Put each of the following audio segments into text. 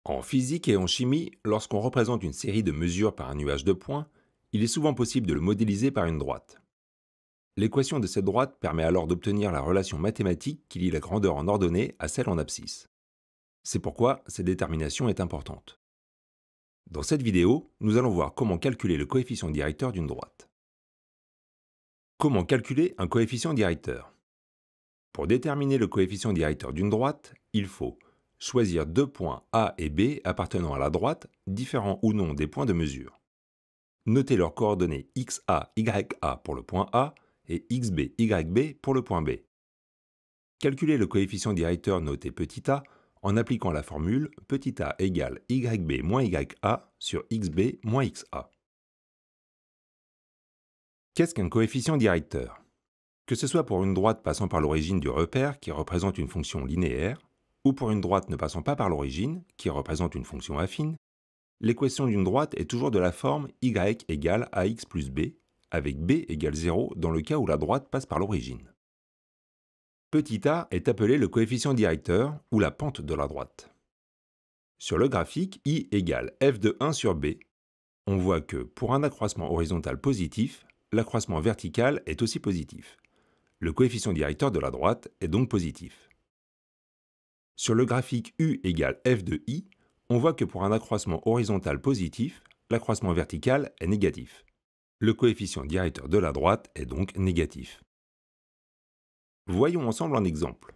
En physique et en chimie, lorsqu'on représente une série de mesures par un nuage de points, il est souvent possible de le modéliser par une droite. L'équation de cette droite permet alors d'obtenir la relation mathématique qui lie la grandeur en ordonnée à celle en abscisse. C'est pourquoi cette détermination est importante. Dans cette vidéo, nous allons voir comment calculer le coefficient directeur d'une droite. Comment calculer un coefficient directeur? Pour déterminer le coefficient directeur d'une droite, il faut choisir deux points A et B appartenant à la droite, différents ou non des points de mesure. Notez leurs coordonnées xa, ya pour le point A et xb, yb pour le point B. Calculez le coefficient directeur noté petit a en appliquant la formule petit a égale yb moins ya sur xb moins xa. Qu'est-ce qu'un coefficient directeur? Que ce soit pour une droite passant par l'origine du repère qui représente une fonction linéaire, ou pour une droite ne passant pas par l'origine qui représente une fonction affine, l'équation d'une droite est toujours de la forme y égale ax plus b, avec b égale 0 dans le cas où la droite passe par l'origine. Petit a est appelé le coefficient directeur ou la pente de la droite. Sur le graphique I égale f de 1 sur b, on voit que pour un accroissement horizontal positif, l'accroissement vertical est aussi positif. Le coefficient directeur de la droite est donc positif. Sur le graphique U égale f de i, on voit que pour un accroissement horizontal positif, l'accroissement vertical est négatif. Le coefficient directeur de la droite est donc négatif. Voyons ensemble un exemple.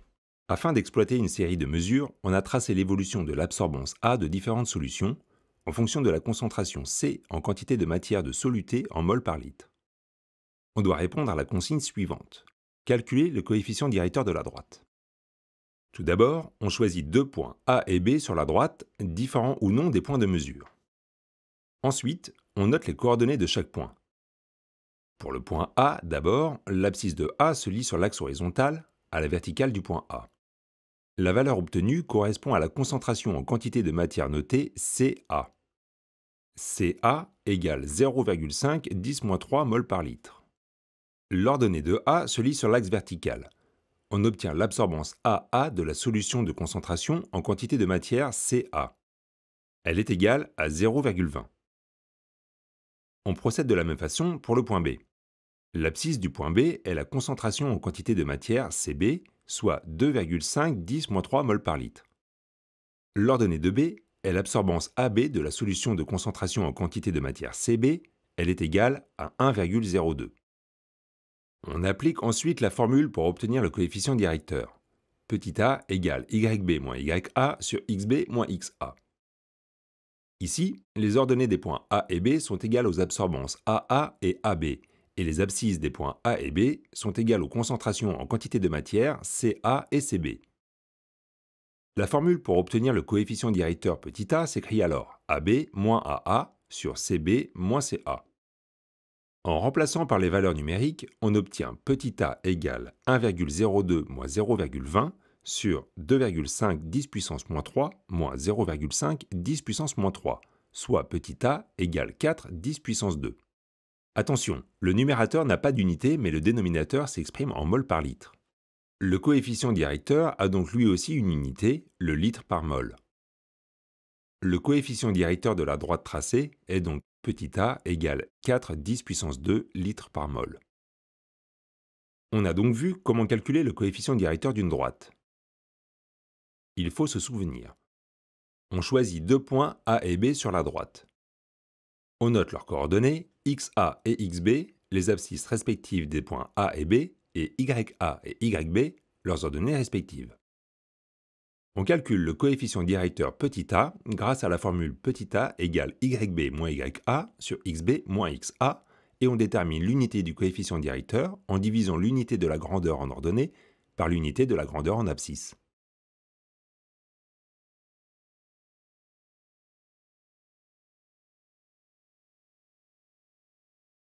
Afin d'exploiter une série de mesures, on a tracé l'évolution de l'absorbance A de différentes solutions en fonction de la concentration C en quantité de matière de soluté en mol par litre. On doit répondre à la consigne suivante. Calculer le coefficient directeur de la droite. Tout d'abord, on choisit deux points A et B sur la droite, différents ou non des points de mesure. Ensuite, on note les coordonnées de chaque point. Pour le point A, d'abord, l'abscisse de A se lie sur l'axe horizontal, à la verticale du point A. La valeur obtenue correspond à la concentration en quantité de matière notée Ca. Ca égale 0,5 10-3 mol par litre. L'ordonnée de A se lie sur l'axe vertical. On obtient l'absorbance AA de la solution de concentration en quantité de matière Ca. Elle est égale à 0,20. On procède de la même façon pour le point B. L'abscisse du point B est la concentration en quantité de matière Cb, soit 2,5 10-3 mol par litre. L'ordonnée de B est l'absorbance AB de la solution de concentration en quantité de matière Cb, elle est égale à 1,02. On applique ensuite la formule pour obtenir le coefficient directeur. Petit a égale yb moins ya sur xb moins xa. Ici, les ordonnées des points A et B sont égales aux absorbances AA et AB, et les abscisses des points A et B sont égales aux concentrations en quantité de matière Ca et Cb. La formule pour obtenir le coefficient directeur petit a s'écrit alors AB moins AA sur Cb moins Ca. En remplaçant par les valeurs numériques, on obtient petit a égale 1,02 moins 0,20 sur 2,5 10 puissance moins 3 moins 0,5 10 puissance moins 3, soit petit a égale 4 10 puissance 2. Attention, le numérateur n'a pas d'unité mais le dénominateur s'exprime en mol par litre. Le coefficient directeur a donc lui aussi une unité, le litre par mol. Le coefficient directeur de la droite tracée est donc petit a égale 4 10 puissance 2 litres par mol. On a donc vu comment calculer le coefficient directeur d'une droite. Il faut se souvenir. On choisit deux points A et B sur la droite. On note leurs coordonnées, xa et xb, les abscisses respectives des points A et B, et ya et yb, leurs ordonnées respectives. On calcule le coefficient directeur petit a grâce à la formule petit a égale yb moins ya sur xb moins xa, et on détermine l'unité du coefficient directeur en divisant l'unité de la grandeur en ordonnée par l'unité de la grandeur en abscisse.